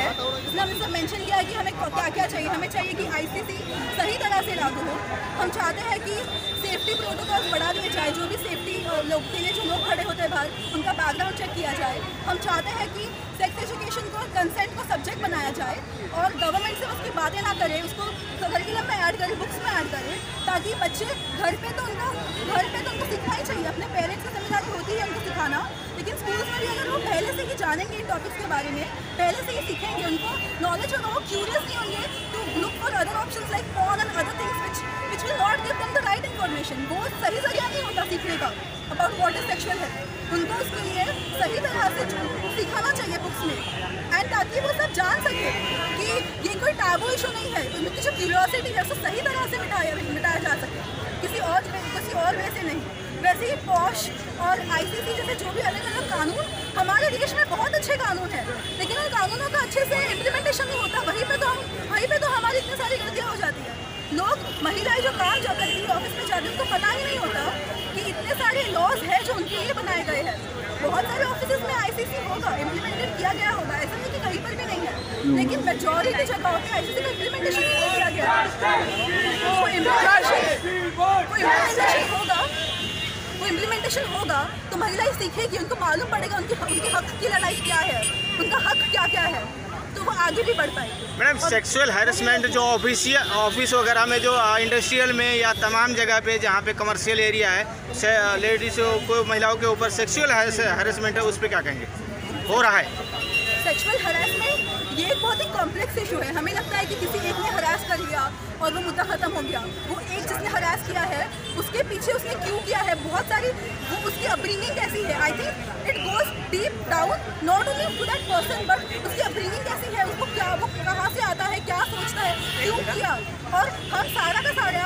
है जिसमें हमने सब मेंशन किया है कि हमें क्या क्या चाहिए। हमें चाहिए कि आईसीसी सही तरह से लागू हो। हम चाहते हैं कि सेफ्टी प्रोटोकॉल बढ़ा दिए जाए। जो भी सेफ्टी लोग के लिए जो लोग खड़े होते हैं बाहर, उनका बैकग्राउंड चेक किया जाए। हम चाहते हैं कि सेक्स एजुकेशन को, कंसेंट को सब्जेक्ट बनाया जाए और गवर्नमेंट से उसकी बातें ना करे, उसको करिकुलम में ऐड करे, बुक्स में ऐड करे, ताकि बच्चे घर पे तो उनको सीखना ही चाहिए। अपने पेरेंट्स की जिम्मेदारी होती है उनको सिखाना, लेकिन स्कूल्स में भी अगर वो पहले से ही जानेंगे इन टॉपिक्स के बारे में, पहले से ही सीखेंगे, उनको नॉलेज होगा, वो क्यूरियस नहीं होंगे to look for other options like porn and other things which will not give them the right information। वो सही जरिया नहीं होता सीखने का about what is sexual health. उनको उसके लिए सही तरह से सिखाना चाहिए बुक्स में, एंड ताकि वो सब जान सके कि ये कोई टैबू इशू नहीं है। उनकी जो क्यूरियोसिटी है उसको सही तरह से मिटाया जा सके, किसी और वे से नहीं। वैसे ही पॉश और आईसीसी जैसे जो भी अलग अलग कानून हमारे देश में बहुत अच्छे कानून हैं, लेकिन उन कानूनों का अच्छे से इम्प्लीमेंटेशन नहीं होता। वहीं पे तो हमारी इतनी सारी गलतियाँ हो जाती है। लोग, महिलाएं जो काम करती है, ऑफिस में जाती है, उनको पता ही नहीं होता कि इतने सारे लॉज हैं जो उनके लिए बनाए गए हैं। बहुत सारे ऑफिस में आईसीसी होगा, इम्प्लीमेंटेड किया गया होगा, ऐसा नहीं कि कहीं पर भी नहीं है, लेकिन मेजॉरिटी जगहों पे आईसीसी का इम्प्लीमेंटेशन नहीं किया गया। वो इम्प्लीमेंटेशन होगा तो महिलाएं सीखेगी, उनको मालूम पड़ेगा उनके हक की लड़ाई क्या है, उनका हक क्या क्या है, तो वो आगे भी बढ़ पाएगी। मैडम, सेक्सुअल हैरेसमेंट जो ऑफिस वगैरह में, जो इंडस्ट्रियल में या तमाम जगह पे जहाँ पे कमर्शियल एरिया है, लेडीज़ों को, महिलाओं के ऊपर सेक्सुअल हैरेसमेंट है, उस पर क्या कहेंगे? हो रहा है सेक्सुअल हैरेसमेंट, ये एक बहुत ही कॉम्प्लेक्स इशू है। हमें लगता है कि किसी एक ने हरास कर लिया और वो मुद्दा खत्म हो गया। वो एक जिसने हरास किया है उसके पीछे उसने क्यों किया है, बहुत सारी वो उसकी अपब्रिंगिंग कैसी है। I think it goes deep down, not only to that person but उसकी अपब्रिंगिंग कैसी है, उसको क्या, वो कहाँ से आता है, क्या सोचता है, क्यों किया। और हम सारा का सारा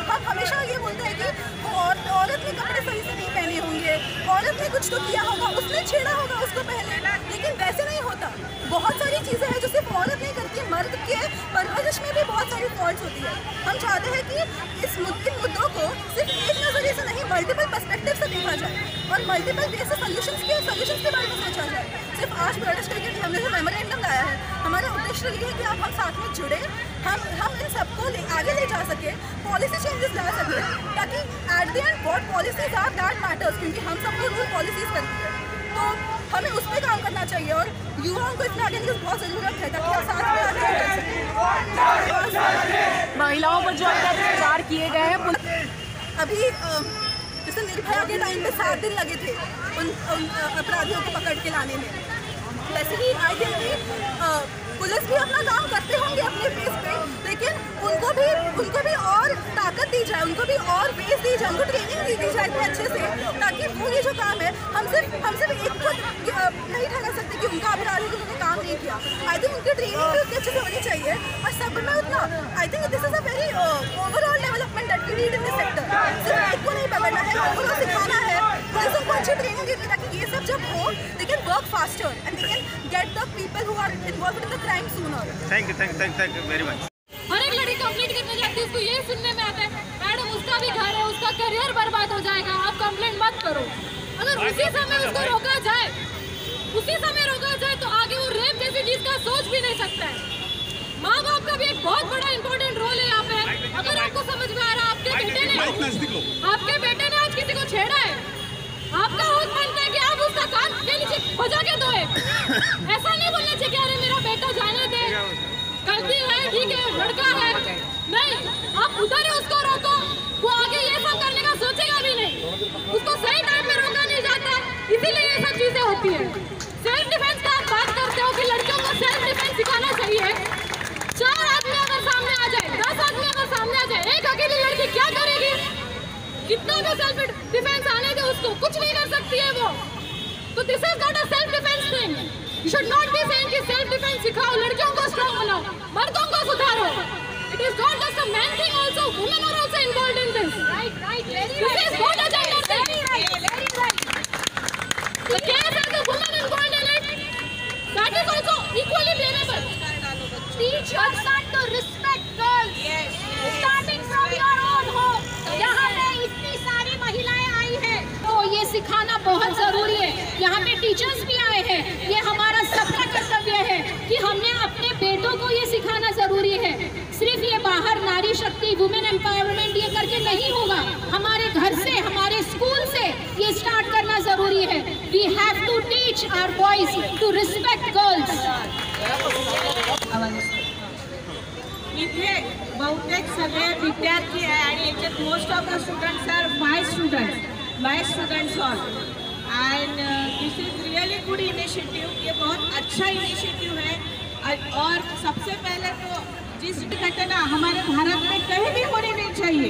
हम हमेशा ये बोलते हैं कि वो औरत ने कपड़े सही से नहीं पहने होंगे, औरत ने कुछ तो किया होगा, उसने छेड़ा होगा उसको पहले, लेकिन वैसे नहीं होता। बहुत सारी चीज़ें हैं जो सिर्फ औरत नहीं करती है, मर्द के परवरिश में भी बहुत सारी फॉल्ट होती है। हम चाहते हैं कि इन मुद्दों को सिर्फ एक नज़रिए से नहीं, मल्टीपल पर्सपेक्टिव से देखा जाए और मल्टीपल वे से सोल्यूशंस के बारे में सोचा जाए। सिर्फ आज प्रोटेस्ट करके हमने जो मेमोरेंडम लाया है, हमारा उद्देश्य ये है कि आप हम साथ में जुड़े, हम इन सबको आगे ले जा सके, पॉलिसी चेंजेस ला सके, ताकि at the end what policies are that matters, क्योंकि हम सबको रूल पॉलिसीज करती है, तो हमें उस पर काम करना चाहिए। और युवाओं को इसमें आगे की बहुत ज़रूरत है ताकि हम साथ में आगे। महिलाओं पर जो अत्याचार किए गए हैं, अभी जैसे निर्भया के टाइम पे 7 दिन लगे थे उन अपराधियों को पकड़ के लाने में, वैसे ही आई थिंक कि पुलिस भी अपना काम करते होंगे अपने बेस पे, लेकिन उनको भी और ताकत दी जाए, उनको भी और बेस दी जाए, उनको ट्रेनिंग दी जाए इतने अच्छे से, ताकि वो ये जो काम है हम सिर्फ एक को नहीं ठहरा सकते कि उनका अपराधी को उन्होंने काम नहीं किया। आई थिंक उनकी ट्रेनिंग भी उतनी अच्छे से होनी चाहिए और सब में उतना, I think this is a very overall development that we need in this sector. सिर्फ एक को नहीं पकड़ना है, ओवरऑल सिखाना है, पुलिस को अच्छी ट्रेनिंग देनी, ताकि ये सब जब हो they can work faster and they can get the people who are involved in the crime sooner. Thank you very much. हर एक लड़की कंप्लेंट करने जाती है, उसको ये सुनने में आता है मैडम उसका भी घर है, उसका करियर बर्बाद हो जाएगा, आप कंप्लेंट मत करो। अगर उसी समय उसको रोका जाए तो आगे वो रेप जैसी चीज का सोच भी नहीं सकता है। माँ बाप का भी एक बहुत बड़ा इंपॉर्टेंट रोल है यहाँ पे। अगर आपको समझ में आ रहा है आपके बेटे ने आज किसी को छेड़ा है, आपका हक बनता है कि आप उसका कान के नीचे बजा के दो। ऐसा नहीं बोलना चाहिए कि अरे मेरा बेटा जाने दे, गलती है, ठीक है, लड़का है, नहीं, आप उधर ही उसको रोको, वो आगे ये सब करने का सोचेगा भी नहीं, उसको सही टाइम में रोका नहीं जाता, इसीलिए ये सब चीजें होती है। सेल्फ डिफेंस का आप बात करते हो कि लड़कियों को सेल्फ डिफेंस सिखाना चाहिए। 4 आदमी अगर सामने आ जाए, 10 आदमी अगर सामने आ जाए, एक अकेली लड़की क्या करेगी? कितना भी सेल्फ डिफेंस आने दे उसको, कुछ नहीं कर सकती है वो। तो this is not a self defence thing. You should not be saying कि सेल्फ डिफेंस सिखाओ, लड़कियों को स्ट्रांग बनाओ, मर्दों को सुधारो। It is not just a man thing, also women are also involved in this. Right, this is not a gender thing. Very right. The case has a woman involved in it. That is also equally blameable. Teach your son to respect girls. Yes. Starting from your own home. यहाँ पे इतनी सारी महिलाएं आई हैं, तो ये सिखाना बहुत जरूरी है। यहाँ पे टीचर्स भी आए हैं, ये हमारा सबका कर्तव्य है कि हमने शक्ति, वुमेन एम्पावरमेंट ये करके नहीं होगा। हमारे घर से, हमारे स्कूल से ये स्टार्ट करना जरूरी है। We have to teach our boys to respect girls. इथे बहुतेक सगळे विद्यार्थी आहे आणि याच्यात most of the students are my students all and this is really good initiative. ये बहुत अच्छा इनिशिएटिव है और सबसे पहले तो जिस घटना हमारे भारत में कहीं भी होनी नहीं चाहिए,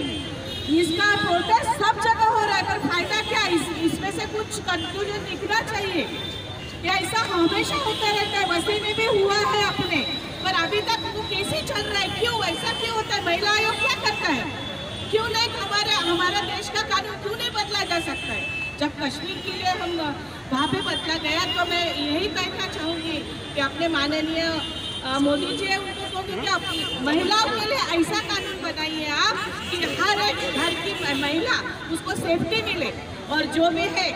इसका प्रोटेस्ट सब जगह हो रहा है, पर फायदा क्या? इसमें से कुछ कंक्लूजन निकलना चाहिए। या ऐसा हमेशा होता रहता है, वैसे में भी हुआ है अपने, पर अभी तक वो कैसे चल रहा है? क्यों ऐसा क्यों होता है? महिला आयोग क्या करता है? क्यों नहीं हमारा देश का कानून क्यों नहीं बदला जा सकता है? जब कश्मीर के लिए हम वहाँ पे बदला गया तो मैं यही कहना चाहूँगी कि अपने माननीय मोदी जी है उनको कहूँगी कि अपनी महिलाओं के लिए ऐसा कानून बनाइए आप कि हर एक घर की महिला उसको सेफ्टी मिले। और जो भी है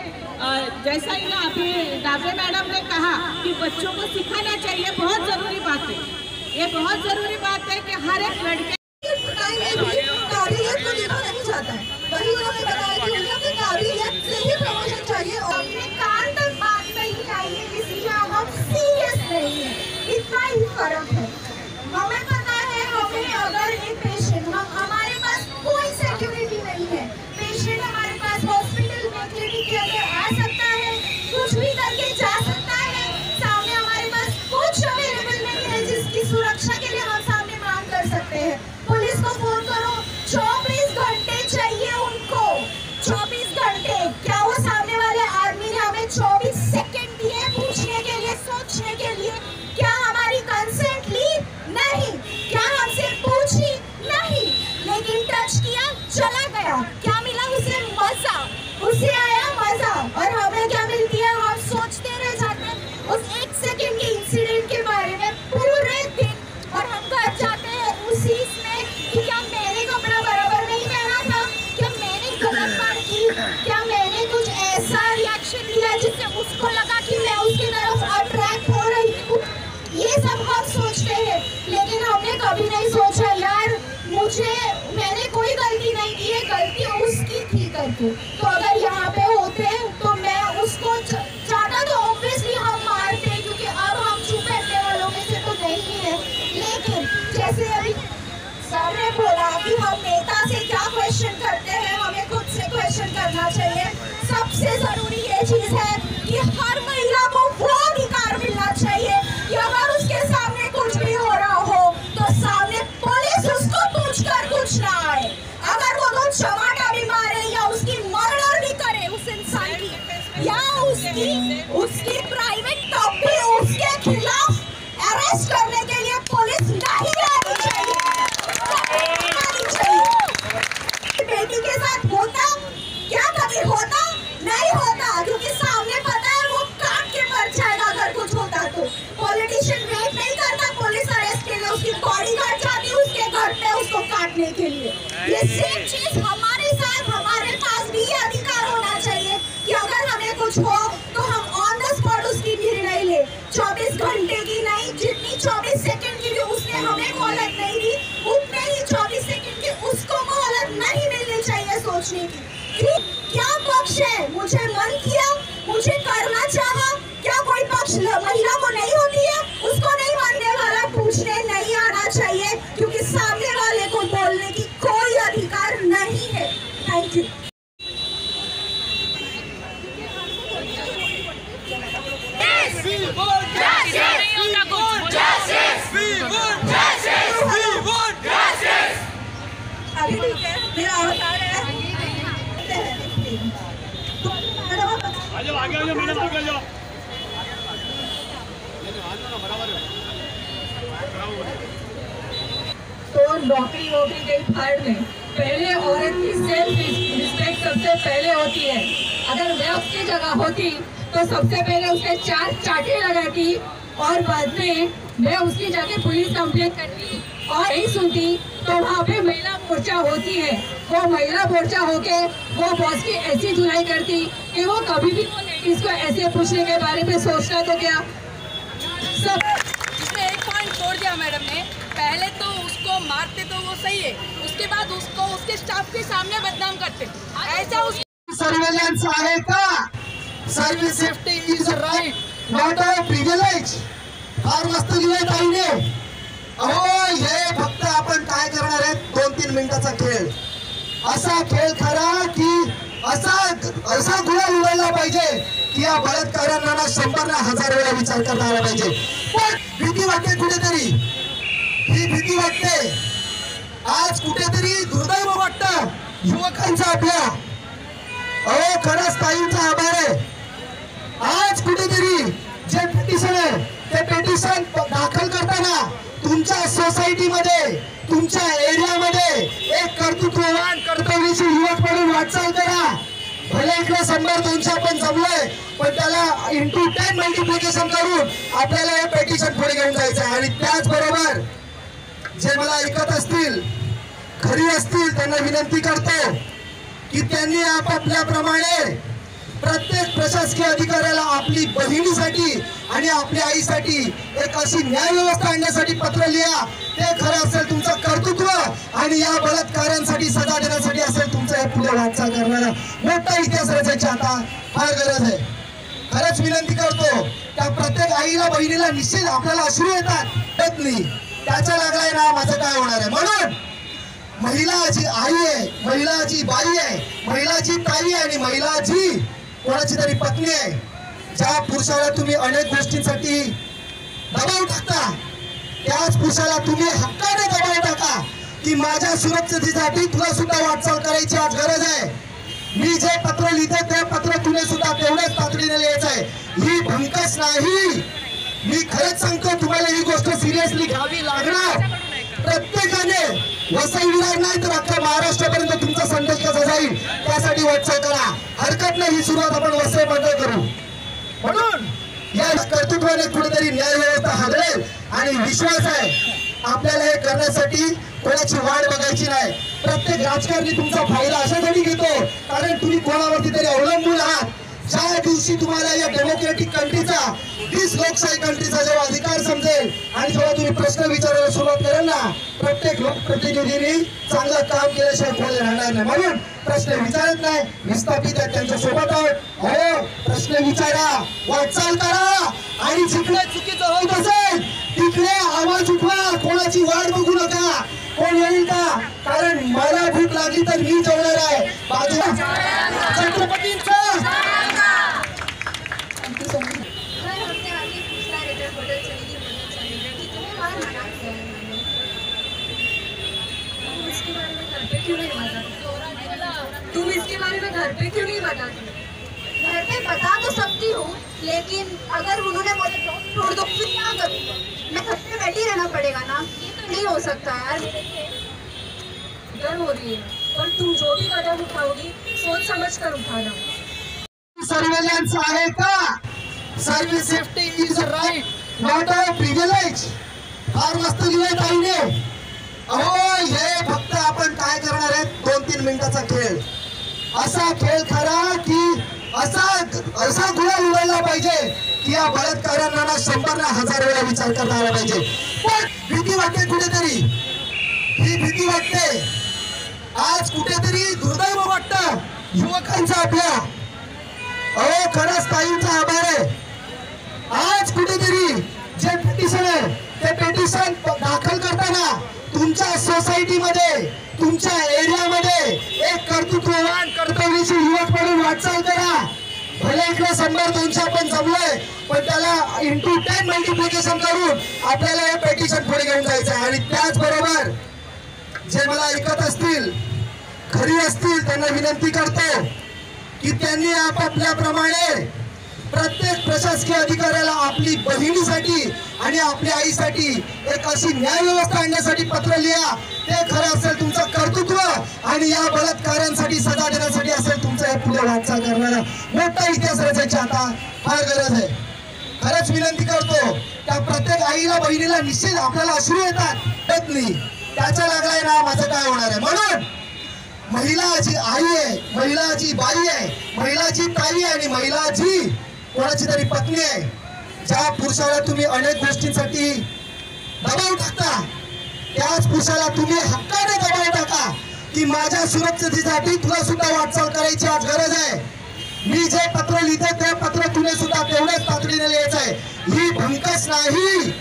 जैसा ही ना अभी डाबे मैडम ने कहा कि बच्चों को सिखाना चाहिए, बहुत ज़रूरी बात है। ये बहुत ज़रूरी बात है कि हर एक लड़के काबिलियत को देखा नहीं जाता है। वही उन्होंने बताया कि उन्हें अपनी काबिलियत से ही प्रमोशन चाहिए और अपने कान तक बात नहीं चाहिए किसी का। हम सीरियस नहीं है, इतना ही फर्क है। हमें पता है, हमें अगर एक पेशेंट, हमारे पास कोई सिक्योरिटी नहीं है, पेशेंट हमारे पास हॉस्पिटल में क्लिनिक के अंदर आ सकता है, कुछ भी करके जा सकता है, सामने हमारे पास कुछ अवेलेबल नहीं है जिसकी सुरक्षा के लिए हम सामने मांग कर सकते हैं। पुलिस को फोन करो, 24 घंटे चाहिए उनको, 24 घंटे। क्या वो सामने वाले आदमी ने हमें 24 सेकंड दिए पूछने के लिए, सोचने के लिए? क्या हमारी कंसेंट ली? नहीं। क्या हमसे पूछी? नहीं। लेकिन टच किया, चला गया। क्या मिला उसे? मजा। उसे आया मजा। और हमें क्या मिलती है? हम सोचते रह जाते हैं उस 1 सेकंड के इंसिडेंट के बारे में पूरे दिन, और हम घर जाते हैं उसी में कि क्या मैंने कपड़ा बराबर नहीं पहना था, क्या मैंने गलत बात की, क्या मैंने कुछ ऐसा रिएक्शन दिया जिससे उसको लगा कि मैं उसकी तरफ अट्रैक्ट हो रही हूँ। ये सब हम सोचते हैं, लेकिन हमने कभी नहीं सोचा यार मैंने कोई गलती नहीं की है, गलती उसकी थी करके। तो अगर यहाँ पे होते तो मैं उसको ज्यादा तो ऑब्वियसली हम मारते, क्योंकि अब हम चुप बैठने वालों में से तो नहीं है। लेकिन जैसे अभी सर ने बोला कि हम नेता से क्या क्वेश्चन करते हैं, हमें खुद से क्वेश्चन करना चाहिए। सबसे जरूरी ये चीज है कि हर महिला को वो अधिकार मिलना चाहिए कि अगर उसके सामने कुछ भी हो रहा हो तो सामने पुलिस उसको पूछकर कुछ ना आए। अगर वो कुछ चमाटा भी मारे या उसकी मर्डर भी करे उस इंसान की, या उसकी प्राइवेट तब भी उसके खिलाफ अरेस्ट करने के लिए पुलिस नहीं आनी चाहिए। बेटी के साथ होता क्या? कभी होता नहीं होता, क्योंकि सामने पता है वो काट के मर जाएगा अगर कुछ होता तो। पॉलिटिशियन वेट नहीं करता पुलिस अरेस्ट के लिए, उसकी बॉडी कट जाती उसके घर पे उसको काटने के लिए। ये सेम चीज हमारे साथ, हमारे पास भी ये अधिकार होना चाहिए कि अगर हमें कुछ हो तो हम ऑन द स्पॉट उसकी निर्णय ले। 24 घंटे की नहीं, जितनी 24 सेकंड की भी उसने हमें मोहलत नहीं दी, उतने ही 24 सेकंड की उसको मोहलत नहीं मिलनी चाहिए सोचने की। क्या पक्ष है? मुझे मन किया, मुझे करना चाहा, क्या कोई पक्ष महिला को नहीं होती है? उसको नहीं मानने वाला पूछने नहीं आना चाहिए, क्योंकि सामने वाले को बोलने की कोई अधिकार नहीं है। Thank you. अभी ठीक है, मेरा अवतार है। तो नौकरी गई फाड़ने, पहले औरत की सेल्फ रिस्पेक्ट सबसे पहले होती है। अगर मैं उसकी जगह होती तो सबसे पहले उसके 4 चाटे लगाती और बाद में मैं उसकी जगह पुलिस कंप्लेंट करती और नहीं सुनती तो वहाँ पे महिला मोर्चा होती है। वो महिला मोर्चा होके वो बॉस की ऐसी धुलाई करती कि वो कभी भी वो लेडीज को ऐसे पूछने के बारे में सोचना तो क्या सब। इसमें एक पॉइंट छोड़ दिया मैडम ने, पहले तो उसको मारते तो वो सही है, उसके उसके बाद उसको उसके स्टाफ के सामने बदनाम करते, ऐसा उस सर्वेलन्स आहे का? Service safety is right not a privilege. फार मस्त लिहिलंय ताईने. अहो हे फक्त आपण काय करणार आहे, 2-3 मिनिटाचा खेळ. असा खेळ खरा की असा गुन्हा उडवला पाहिजे की या बलात्कारांना 100 ना 1000 वेळा विचार करता आला पाहिजे. पण भीती वाटते कुठेतरी, ही भीती वाटते. आज कुठेतरी दुर्दैव वाटतं युवकांचा आपल्या. अहो खरंच ताईंचा आभार आहे. आज कुठेतरी जे पिटिशन आहे ते पिटिशन दाखल करताना तुमच्या सोसायटीमध्ये, तुमच्या एरियामध्ये एक कर्तृत्ववान कर्तव्यशील युवक म्हणून वाटचाल करा. भले इकडे 100-200 आपण जमलोय, पण त्याला × 10 मल्टिप्लिकेशन करून आपल्याला हे पिटिशन पुढे घेऊन जायचं आहे. आणि त्याचबरोबर जे मला ऐकत असतील, खरी असतील, त्यांना विनंती करतो की त्यांनी आपापल्याप्रमाणे प्रत्येक प्रशासकीय अधिकाऱ्याला आपली बहिणीसाठी आणि आपल्या आईसाठी एक अशी न्याय व्यवस्था आणण्यासाठी पत्र लिहा. ते खरं असेल तुमचं कर्तृत्व आणि या बलात्कारांसाठी सजा देण्यासाठी असेल तुमचं हे पुढे वाटचाल करणारा मोठा इतिहास रचायची आता फार गरज आहे. खरंच विनंती करतो त्या प्रत्येक आईला बहिणीला निश्चित आपल्याला अश्रू येत नाही. त्याच्या लागलाय ना माझं काय होणार आहे. म्हणून महिला जी आई आहे, महिला जी बाई आहे, महिला जी ताई आहे आणि महिला जी कोणाची तरी पत्नी आहे, ज्या पुरुषाला तुम्ही अनेक गोष्टींसाठी दबाव टाकता, त्याच पुरुषाला तुम्ही हक्काने दबाव टाका की माझ्या सुरक्षिततेसाठी तुला सुद्धा वाटचाल करायची आज गरज आहे. मी जे पत्र लिहिते ते पत्र तुम्ही सुद्धा तेवढ्याच तातडीने लिहायचं आहे. ही भंकस नाही. मी खरंच सांगतो तुम्हाला ही गोष्ट सिरियसली घ्यावी लागणार. प्रत्येकाने वसई विरार नाही तर अख्ख्या महाराष्ट्रापर्यंत तुमचा संदेश कसा जाईल त्यासाठी वाटचाल करा. हरकत नाही, ही सुरुवात आपण वसईमध्ये करू. म्हणून या कर्तृत्वाने कुठेतरी न्याय व्यवस्था हलवेल आणि विश्वास आहे आपल्याला हे करण्यासाठी कोणाची वाट बघायची नाही. प्रत्येक राजकारणी तुमचा फायदा अशासाठी घेतो कारण तुम्ही कोणावरती तरी अवलंबून आहात. ज्या दिवशी तुम्हाला या डेमोक्रेटिक कंट्रीचा, दिस लोकशाही कंट्रीचा जेव्हा अधिकार समजेल आणि जेव्हा तुम्ही प्रश्न विचारायला सुरुवात कराल ना, प्रत्येक लोकप्रतिनिधींनी चांगलं काम केल्याशिवाय कोणी राहणार नाही. म्हणून प्रश्न विचारत नाही, विस्थापित आहेत त्यांच्या सोबत आहोत. हो प्रश्न विचारा, वाटचाल करा आणि जिकडे चुकीचं होत असेल तिकडे आवाज उठवा. कोणाची वाट बघू नका. कोण येईल का? कारण मला भूक लागली तर मी जेवणार आहे. बाजूला छत्रपतींचा तुम इसके बारे में घर पे क्यों नहीं बताती? घर पे बता तो सकती हूँ, लेकिन अगर उन्होंने मुझे जॉब छोड़ दो फिर क्या करूँगा? मैं घर पे बैठी रहना पड़ेगा ना. ये तो नहीं हो सकता यार. डर हो रही है, पर तुम जो भी कदम उठाओगी सोच समझ कर उठाना. सर्वेलन्स आहे का? Service safety is right not a privilege. फार मस्त लिहिलंय ताईने. अहो हे फक्त आपण काय करणार आहे, 2-3 मिनिटाचा खेळ. असा खेळ खरा की असा गुन्हा उडवला पाहिजे की या बलात्कारांना 100 ना 1000 वेळा विचार करता आला पाहिजे. पण भीती वाटते कुठेतरी, ही भीती वाटते. आज कुठेतरी दुर्दैव वाटतं युवकांचा आपल्या. अहो खरंच ताईंचा आभार आहे. आज कुठेतरी जे पिटिशन आहे ते पिटिशन दाखल करताना तुमच्या सोसायटीमध्ये, तुमच्या एरियामध्ये एक कर्तृत्ववान कर्तव्यशील युवक म्हणून वाटचाल करा. भले इकडे 100-200 आपण जमलोय, पण त्याला × 10 मल्टिप्लिकेशन करून आपल्याला हे पिटिशन पुढे घेऊन जायचं आहे. आणि त्याचबरोबर जे मला ऐकत असतील, खरी असतील, त्यांना विनंती करतो की त्यांनी आपापल्याप्रमाणे प्रत्येक प्रशासकीय अधिकाऱ्याला आपली बहिणीसाठी आणि आपल्या आईसाठी एक अशी न्याय व्यवस्था आणण्यासाठी पत्र लिहा. ते खरं असेल तुमचं कर्तृत्व आणि या बलात्कारांसाठी सजा देण्यासाठी असेल तुमचं हे पुढे वाटचाल करणारा मोठा इतिहास रचायची आता फार गरज आहे. खरंच विनंती करतो त्या प्रत्येक आईला बहिणीला निश्चित आपल्याला अश्रू येत नाही. त्याच्या लागलाय ना माझं काय होणार आहे. म्हणून महिला जी आई आहे, महिला जी बाई आहे, महिला जी ताई आहे आणि महिला जी कोणाची तरी पत्नी आहे, ज्या पुरुषाला तुम्ही अनेक गोष्टींसाठी दबाव टाकता, त्याच पुरुषाला तुम्ही हक्काने दबाव टाका की माझ्या सुरक्षिततेसाठी तुला सुद्धा वाटचाल करायची आज गरज आहे. मी जे पत्र लिहिते ते पत्र तुम्ही सुद्धा तेवढ्याच तातडीने लिहायचं आहे. ही भंकस नाही.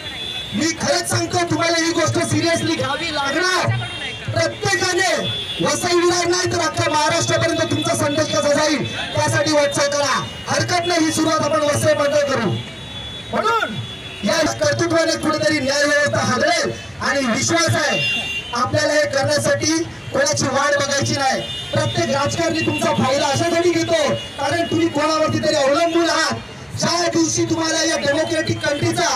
मी खरंच सांगतो तुम्हाला ही गोष्ट सिरियसली घ्यावी लागणार. प्रत्येकाने वसई विरार नाही तर अख्ख्या महाराष्ट्रापर्यंत तुमचा संदेश कसा जाईल त्यासाठी वाटचाल करा. हरकत नाही, ही सुरुवात आपण वसईमध्ये करू. म्हणून या कर्तृत्वाने कुठेतरी न्याय व्यवस्था हलवेल आणि विश्वास आहे आपल्याला हे करण्यासाठी कोणाची वाट बघायची नाही. प्रत्येक राजकारणी तुमचा फायदा अशासाठी घेतो कारण तुम्ही कोणावरती तरी अवलंबून आहात. ज्या दिवशी तुम्हाला या डेमोक्रेटिक कंट्रीचा,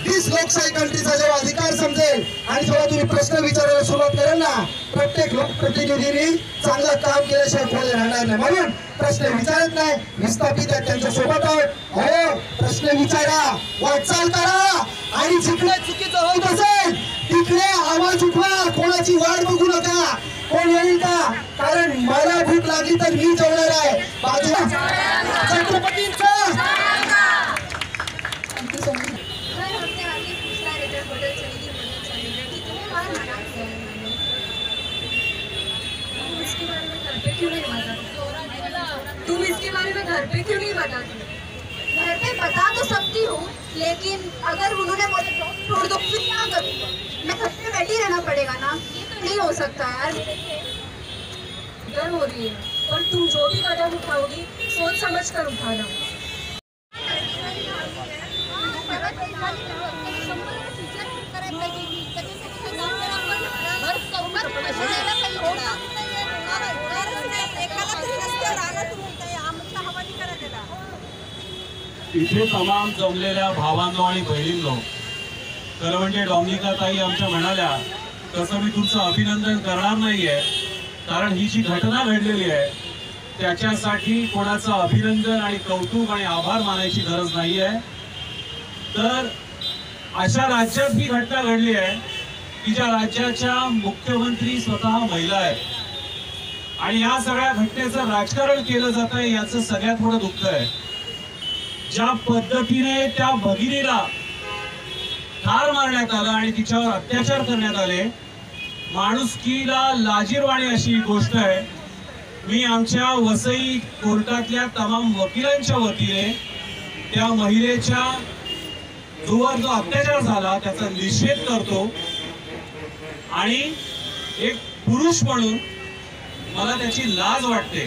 दिस लोकशाही कंट्रीचा जेव्हा अधिकार समजेल आणि जेव्हा तुम्ही प्रश्न विचारायला सुरुवात कराल ना, प्रत्येक लोकप्रतिनिधींनी चांगलं काम केल्याशिवाय कोणी राहणार नाही. म्हणून प्रश्न विचारत नाही, विस्थापित आहेत त्यांच्या सोबत आहोत. हो, प्रश्न विचारा, वाटचाल करा आणि जिकडे चुकीचं होत असेल तिकडे आवाज उठवा. कोणाची वाट बघू नका. कोण येईल का? कारण मला भूक लागली तर मी जेवणार आहे. बाजूला छत्रपतींचा तुम इसके बारे में घर पे क्यों नहीं बताती? घर पे बता तो सकती हूँ, लेकिन अगर उन्होंने मुझे जॉब छोड़ दो फिर क्या करूँगा? मैं घर पे बैठी रहना पड़ेगा ना. ये तो नहीं हो सकता यार. डर हो रही है, और तुम जो भी कदम उठाओगी सोच समझ कर उठाना. इथे तमाम जमलेल्या भावांनो आणि बहिणींनो, खरं म्हणजे डॉमिनिका ताई आमच्या म्हणाल्या तसं मी तुमचं अभिनंदन करणार नाहीये, कारण ही जी घटना घडलेली आहे त्याच्यासाठी कोणाचं अभिनंदन आणि कौतुक आणि आभार मानायची गरज नाहीये. तर अशा राज्यात ही घटना घडली आहे की ज्या राज्याच्या मुख्यमंत्री स्वतः महिला आहेत आणि या सगळ्या घटनेचं राजकारण केलं जात आहे याचं सगळ्यात मोठं दुःख आहे. ज्या पद्धतीने त्या भगिनीला ठार मारण्यात आलं आणि तिच्यावर अत्याचार करण्यात आले, माणुसकीला लाजिरवाणी अशी गोष्ट आहे. मी आमच्या वसई कोर्टातल्या तमाम वकिलांच्या वतीने त्या महिलेच्या जो अत्याचार झाला त्याचा निषेध करतो आणि एक पुरुष म्हणून मला त्याची लाज वाटते.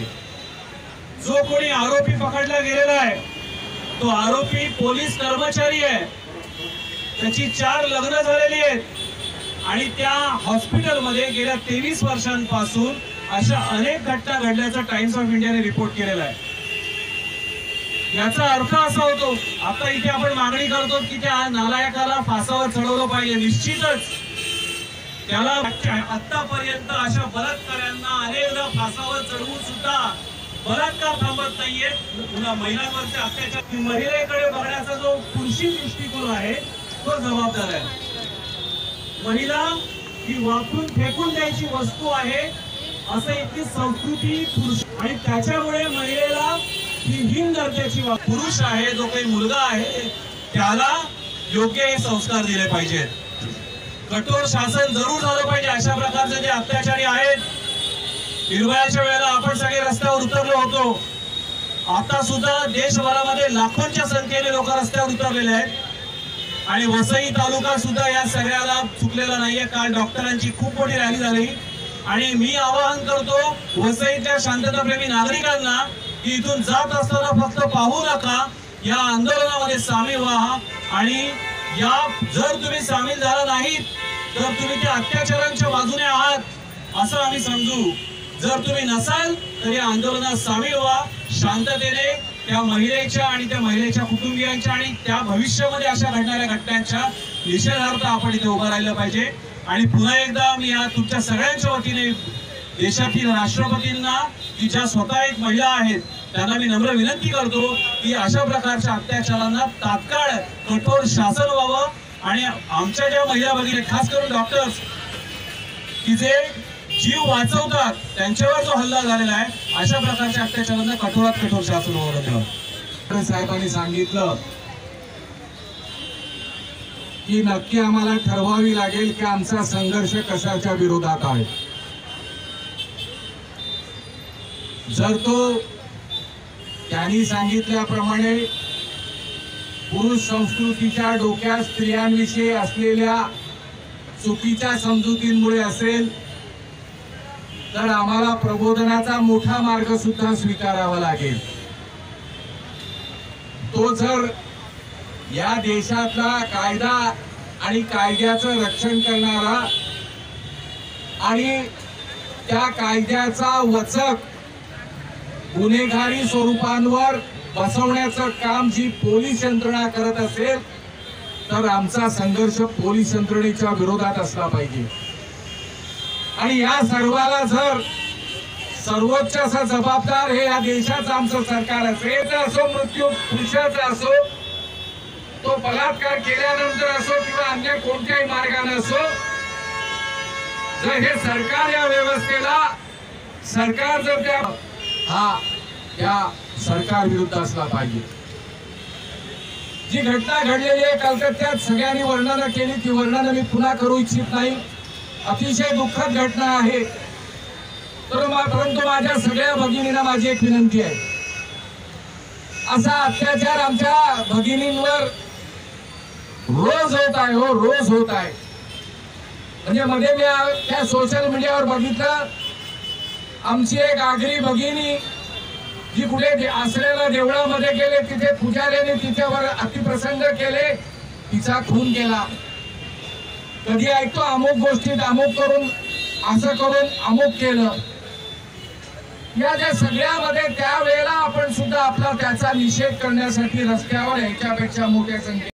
जो कोणी आरोपी पकडला गेलेला आहे तो आरोपी पोलीस कर्मचारी आहे. त्याची 4 लग्न झालेली आहेत आणि त्या हॉस्पिटलमध्ये गेल्या 23 वर्षांपासून अशा अनेक घटना घडल्याचा टाइम्स ऑफ इंडियाने रिपोर्ट केलेला आहे. याचा अर्थ असा होतो, आता इथे आपण मागणी करतो की त्या नालायकाला फासावर चढवलं पाहिजे. निश्चितच त्याला आतापर्यंत अशा बलात्काऱ्यांना अनेकदा फासावर चढवून सुद्धा बलात्कार थांबत नाहीये. महिलांवरचे अत्याचार, महिलेकडे बघण्याचा जो पुरुषी दृष्टिकोन आहे तो जबाबदार आहे. महिला ही वापरून फेकून द्यायची वस्तू आहे असं इतकी संस्कृती पुरुष, आणि त्याच्यामुळे महिलेला ही हीन दर्जाची पुरुष आहे जो काही मुलगा आहे त्याला योग्य हे संस्कार दिले पाहिजेत. कठोर शासन जरूर झालं पाहिजे. अशा प्रकारचे जे अत्याचारी आहेत, निर्भयाच्या वेळेला आपण सगळे रस्त्यावर उतरलो होतो. आता सुद्धा देशभरामध्ये लाखोंच्या संख्येने लोक रस्त्यावर उतरलेले आहेत आणि वसई तालुका सुद्धा या सगळ्याला चुकलेला नाहीये. काल डॉक्टरांची खूप मोठी रॅली झाली आणि मी आवाहन करतो वसईच्या शांतताप्रेमी नागरिकांना की इथून जात असताना फक्त पाहू नका, या आंदोलनामध्ये सामील व्हा. आणि या जर तुम्ही सामील झाला नाहीत तर तुम्ही त्या अत्याचारांच्या बाजूने आहात असं आम्ही समजू. जर तुम्ही नसाल तर या आंदोलनात सामील व्हा. शांततेने त्या महिलेच्या आणि त्या महिलेच्या कुटुंबियांच्या आणि त्या भविष्यामध्ये अशा घडणाऱ्या घटनांच्या निषेधार्थ आपण इथे उभं राहिलं पाहिजे. आणि पुन्हा एकदा मी या तुमच्या सगळ्यांच्या वतीने देशातील राष्ट्रपतींना की ज्या स्वतः एक महिला आहेत त्यांना मी नम्र विनंती करतो की अशा प्रकारच्या अत्याचारांना तात्काळ कठोर शासन व्हावं आणि आमच्या ज्या महिला भगिनी खास करून डॉक्टर्स की जे जीव वाचवतात त्यांच्यावर जो हल्ला झालेला आहे अशा प्रकारच्या अत्याचारांना कठोरात कठोर शासन व्हावं. साहेबांनी सांगितलं की नक्की आम्हाला ठरवावी लागेल की आमचा संघर्ष कशाच्या विरोधात आहे. जर तो त्यांनी सांगितल्याप्रमाणे पुरुष संस्कृतीच्या डोक्यात स्त्रियांविषयी असलेल्या चुकीच्या समजुतींमुळे असेल तर आम्हाला प्रबोधनाचा मोठा मार्ग सुद्धा स्वीकारावा लागेल. तो जर या देशातला कायदा आणि कायद्याचं रक्षण करणारा आणि त्या कायद्याचा वचक गुन्हेगारी स्वरूपांवर बसवण्याचं काम जी पोलीस यंत्रणा करत असेल तर आमचा संघर्ष पोलीस यंत्रणेच्या विरोधात असला पाहिजे. आणि या सर्वाला जर सर्वोच्च असं जबाबदार हे या देशाचं आमचं सरकार असेल, असो मृत्यू पुरुषाचा असो, तो बलात्कार केल्यानंतर असो किंवा अन्य कोणत्याही मार्गाने असो, जर हे सरकार या व्यवस्थेला सरकार जर त्या सरकार विरुद्ध असला पाहिजे. जी घटना घडलेली आहे कलकत्त्यात सगळ्यांनी वर्णन केली, ती वर्णन मी पुन्हा करू इच्छित नाही. अतिशय दुःखद घटना आहे. परंतु माझ्या सगळ्या भगिनींना माझी एक विनंती आहे, असा अत्याचार आमच्या भगिनींवर रोज होत आहे, हो रोज होत आहे. म्हणजे मध्ये मी त्या सोशल मीडियावर बघितलं, आमची एक आगरी भगिनी जी कुठे आसऱ्याला देवळामध्ये गेले, तिथे पुजाऱ्याने तिच्यावर अतिप्रसंग केले, तिचा खून केला. कधी ऐकतो अमुक गोष्टीत अमुक करून असं करून अमुक केलं. या ज्या सगळ्यामध्ये त्यावेळेला आपण सुद्धा आपला त्याचा निषेध करण्यासाठी रस्त्यावर ह्याच्यापेक्षा मोठ्या संख्येने